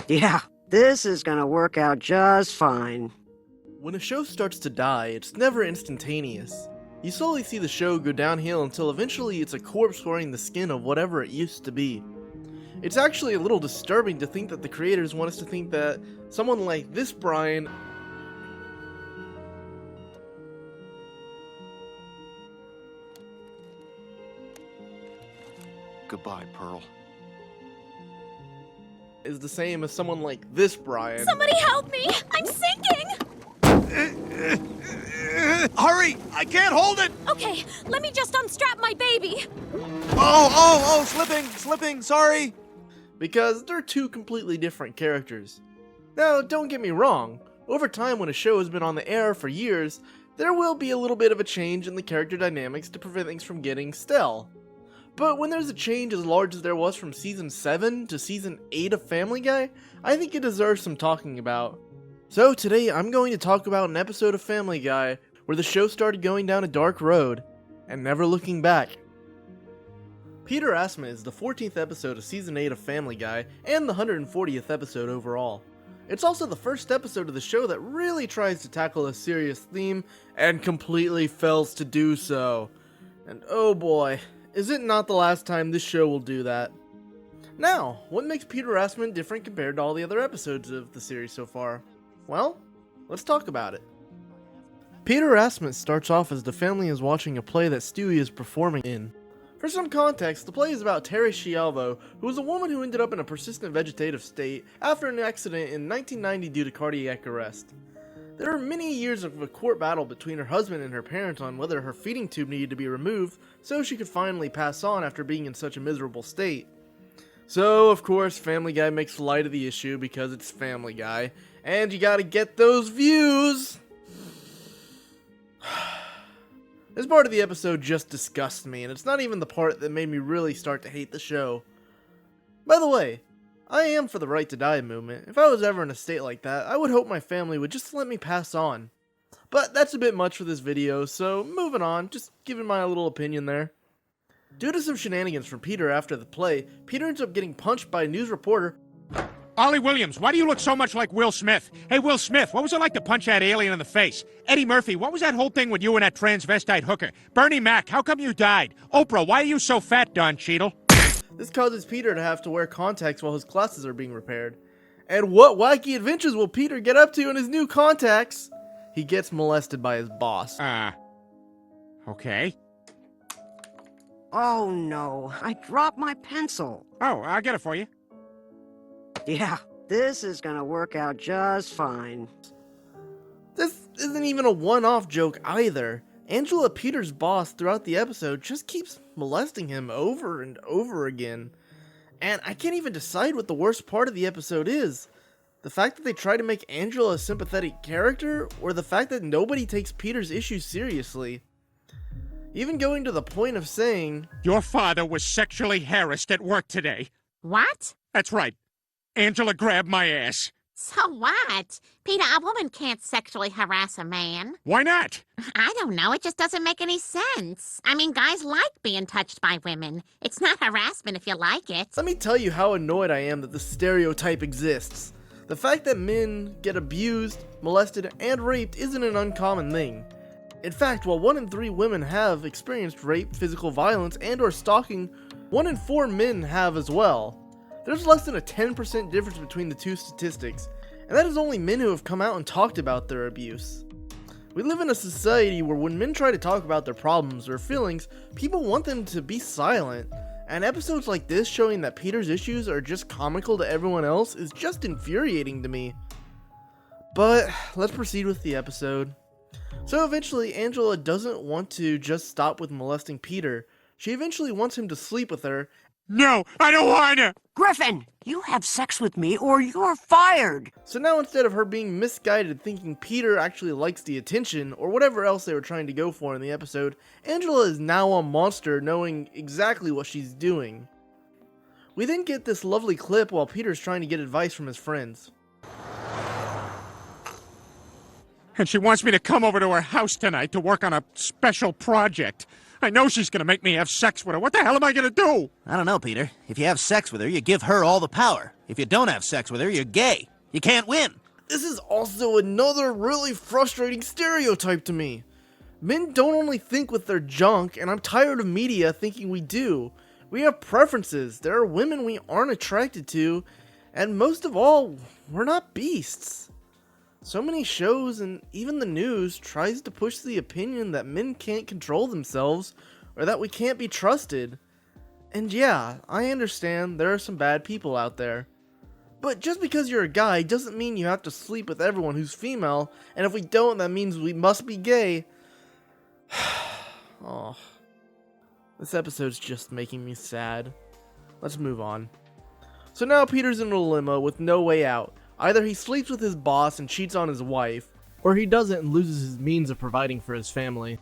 Yeah, this is gonna work out just fine. When a show starts to die, it's never instantaneous. You slowly see the show go downhill until eventually it's a corpse wearing the skin of whatever it used to be. It's actually a little disturbing to think that the creators want us to think that someone like this Brian Goodbye, Pearl. is the same as someone like this Brian. Somebody help me! I'm sinking! Hurry! I can't hold it! Okay, let me just unstrap my baby. Oh, slipping, sorry. Because they're two completely different characters. Now, don't get me wrong, over time when a show has been on the air for years, there will be a little bit of a change in the character dynamics to prevent things from getting stale. But when there's a change as large as there was from Season 7 to Season 8 of Family Guy, I think it deserves some talking about. So today I'm going to talk about an episode of Family Guy where the show started going down a dark road, and never looking back. Peter-assment is the 14th episode of Season 8 of Family Guy, and the 140th episode overall. It's also the first episode of the show that really tries to tackle a serious theme, and completely fails to do so. And oh boy, is it not the last time this show will do that. Now, what makes Peter-assment different compared to all the other episodes of the series so far? Well, let's talk about it. Peter-assment starts off as the family is watching a play that Stewie is performing in. For some context, the play is about Terry Schiavo, who was a woman who ended up in a persistent vegetative state after an accident in 1990 due to cardiac arrest. There were many years of a court battle between her husband and her parents on whether her feeding tube needed to be removed so she could finally pass on after being in such a miserable state. So, of course, Family Guy makes light of the issue because it's Family Guy, and you gotta get those views! This part of the episode just disgusts me, and it's not even the part that made me really start to hate the show. By the way, I am for the right to die movement. If I was ever in a state like that, I would hope my family would just let me pass on. But that's a bit much for this video, so moving on, just giving my little opinion there. Due to some shenanigans from Peter after the play, Peter ends up getting punched by a news reporter. Ollie Williams, why do you look so much like Will Smith? Hey, Will Smith, what was it like to punch that alien in the face? Eddie Murphy, what was that whole thing with you and that transvestite hooker? Bernie Mac, how come you died? Oprah, why are you so fat, Don Cheadle? This causes Peter to have to wear contacts while his glasses are being repaired. And what wacky adventures will Peter get up to in his new contacts? He gets molested by his boss. Okay. Oh no, I dropped my pencil. Oh, I'll get it for you. Yeah, this is gonna work out just fine. This isn't even a one-off joke either. Angela, Peter's boss, throughout the episode just keeps molesting him over and over again. And I can't even decide what the worst part of the episode is. The fact that they try to make Angela a sympathetic character, or the fact that nobody takes Peter's issues seriously. Even going to the point of saying, Your father was sexually harassed at work today. What? That's right. Angela grabbed my ass. So what? Peter, a woman can't sexually harass a man. Why not? I don't know, it just doesn't make any sense. I mean, guys like being touched by women. It's not harassment if you like it. let me tell you how annoyed I am that this stereotype exists. The fact that men get abused, molested, and raped isn't an uncommon thing. In fact, while 1 in 3 women have experienced rape, physical violence, and or stalking, 1 in 4 men have as well. There's less than a 10% difference between the two statistics, and that is only men who have come out and talked about their abuse. We live in a society where when men try to talk about their problems or feelings, people want them to be silent, and episodes like this showing that Peter's issues are just comical to everyone else is just infuriating to me. But let's proceed with the episode. So eventually, Angela doesn't want to just stop with molesting Peter. She eventually wants him to sleep with her. No, I don't wanna! Griffin, you have sex with me or you're fired! So now instead of her being misguided thinking Peter actually likes the attention, or whatever else they were trying to go for in the episode, Angela is now a monster knowing exactly what she's doing. We then get this lovely clip while Peter's trying to get advice from his friends. And she wants me to come over to her house tonight to work on a special project. I know she's gonna make me have sex with her. What the hell am I gonna do? I don't know, Peter. If you have sex with her, you give her all the power. If you don't have sex with her, you're gay. You can't win. This is also another really frustrating stereotype to me. Men don't only think with their junk, and I'm tired of media thinking we do. We have preferences. There are women we aren't attracted to, and most of all, we're not beasts. So many shows and even the news tries to push the opinion that men can't control themselves or that we can't be trusted. And yeah, I understand there are some bad people out there. But just because you're a guy doesn't mean you have to sleep with everyone who's female, and if we don't, that means we must be gay. Oh, this episode's just making me sad. Let's move on. So now Peter's in a dilemma with no way out. Either he sleeps with his boss and cheats on his wife, or he doesn't and loses his means of providing for his family.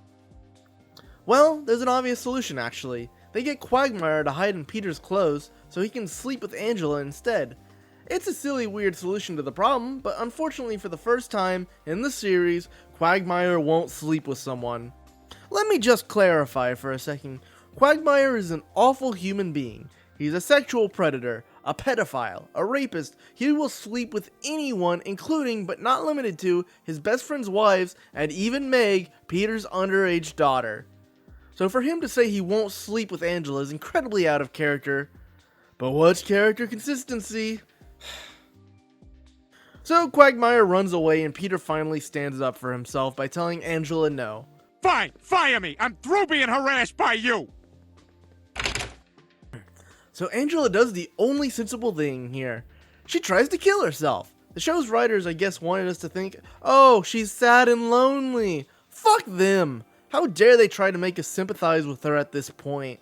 Well, there's an obvious solution actually. They get Quagmire to hide in Peter's clothes so he can sleep with Angela instead. It's a silly, weird solution to the problem, but unfortunately for the first time in the series, Quagmire won't sleep with someone. Let me just clarify for a second. Quagmire is an awful human being. He's a sexual predator, a pedophile, a rapist. He will sleep with anyone, including, but not limited to, his best friend's wives, and even Meg, Peter's underage daughter. So for him to say he won't sleep with Angela is incredibly out of character. But what's character consistency? So Quagmire runs away and Peter finally stands up for himself by telling Angela no. Fine, fire me. I'm through being harassed by you. So Angela does the only sensible thing here. She tries to kill herself. The show's writers, I guess, wanted us to think, oh, she's sad and lonely. Fuck them. How dare they try to make us sympathize with her at this point?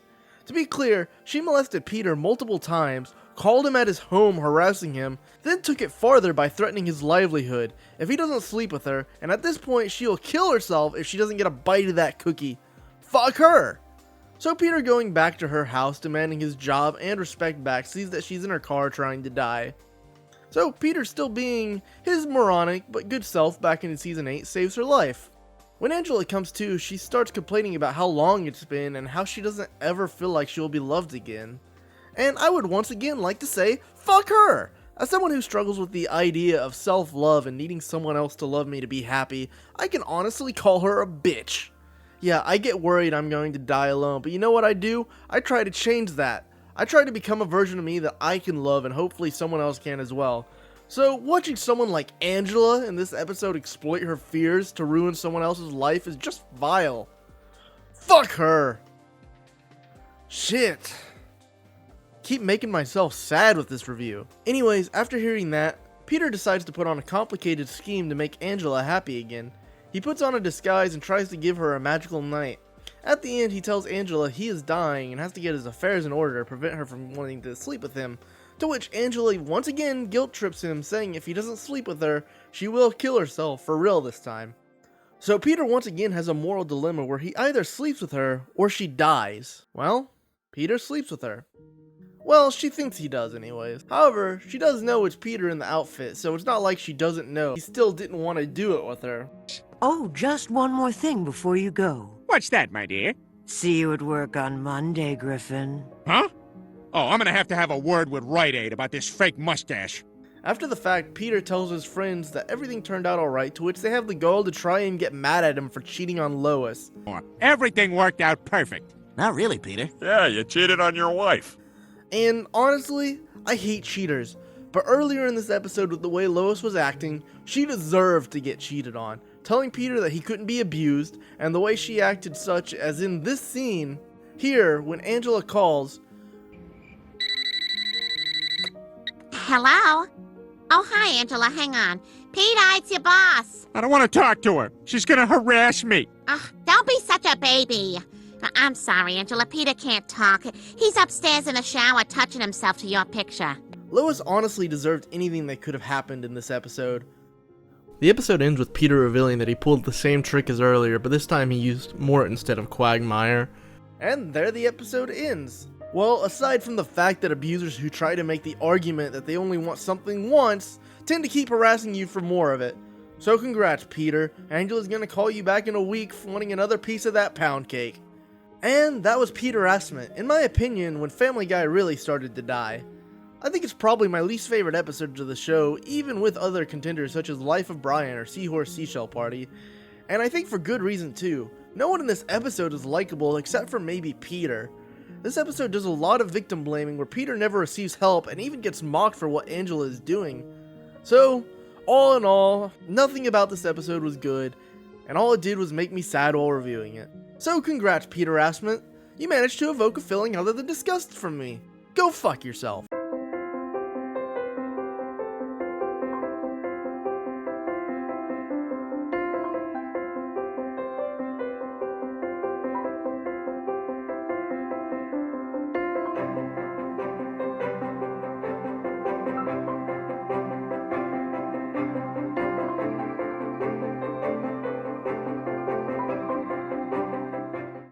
To be clear, she molested Peter multiple times, called him at his home harassing him, then took it farther by threatening his livelihood if he doesn't sleep with her, and at this point she'll kill herself if she doesn't get a bite of that cookie. Fuck her! So Peter, going back to her house demanding his job and respect back, sees that she's in her car trying to die. So Peter, still being his moronic but good self back in season 8, saves her life. When Angela comes to, she starts complaining about how long it's been and how she doesn't ever feel like she will be loved again. And I would once again like to say, fuck her! As someone who struggles with the idea of self-love and needing someone else to love me to be happy, I can honestly call her a bitch. Yeah, I get worried I'm going to die alone, but you know what I do? I try to change that. I try to become a version of me that I can love and hopefully someone else can as well. So watching someone like Angela in this episode exploit her fears to ruin someone else's life is just vile. Fuck her! Shit. Keep making myself sad with this review. Anyways, after hearing that, Peter decides to put on a complicated scheme to make Angela happy again. He puts on a disguise and tries to give her a magical night. At the end, he tells Angela he is dying and has to get his affairs in order to prevent her from wanting to sleep with him, to which Angela once again guilt trips him, saying if he doesn't sleep with her, she will kill herself for real this time. So Peter once again has a moral dilemma where he either sleeps with her or she dies. Well, Peter sleeps with her. Well, she thinks he does anyways. However, she does know it's Peter in the outfit, so it's not like she doesn't know. He still didn't want to do it with her. Oh, just one more thing before you go. What's that, my dear? See you at work on Monday, Griffin. Huh? Oh, I'm gonna have a word with Rite Aid about this fake mustache. After the fact, Peter tells his friends that everything turned out alright, to which they have the goal to try and get mad at him for cheating on Lois. Everything worked out perfect. Not really, Peter. Yeah, you cheated on your wife. And honestly, I hate cheaters. But earlier in this episode, with the way Lois was acting, she deserved to get cheated on, telling Peter that he couldn't be abused, and the way she acted, such as in this scene here when Angela calls. Hello? Oh, hi, Angela. Hang on. Peter, it's your boss. I don't want to talk to her. She's gonna harass me. Don't be such a baby. I'm sorry, Angela. Peter can't talk. He's upstairs in the shower touching himself to your picture. Lois honestly deserved anything that could have happened in this episode. The episode ends with Peter revealing that he pulled the same trick as earlier, but this time he used Mort instead of Quagmire. And there the episode ends. Well, aside from the fact that abusers who try to make the argument that they only want something once tend to keep harassing you for more of it. So congrats, Peter. Angela's gonna call you back in a week wanting another piece of that pound cake. And that was Peter-assment, in my opinion, when Family Guy really started to die. I think it's probably my least favorite episode of the show, even with other contenders such as Life of Brian or Seahorse Seashell Party. And I think for good reason too. No one in this episode is likable except for maybe Peter. This episode does a lot of victim blaming where Peter never receives help and even gets mocked for what Angela is doing. So, all in all, nothing about this episode was good, and all it did was make me sad while reviewing it. So congrats, Peter-assment. You managed to evoke a feeling other than disgust from me. Go fuck yourself.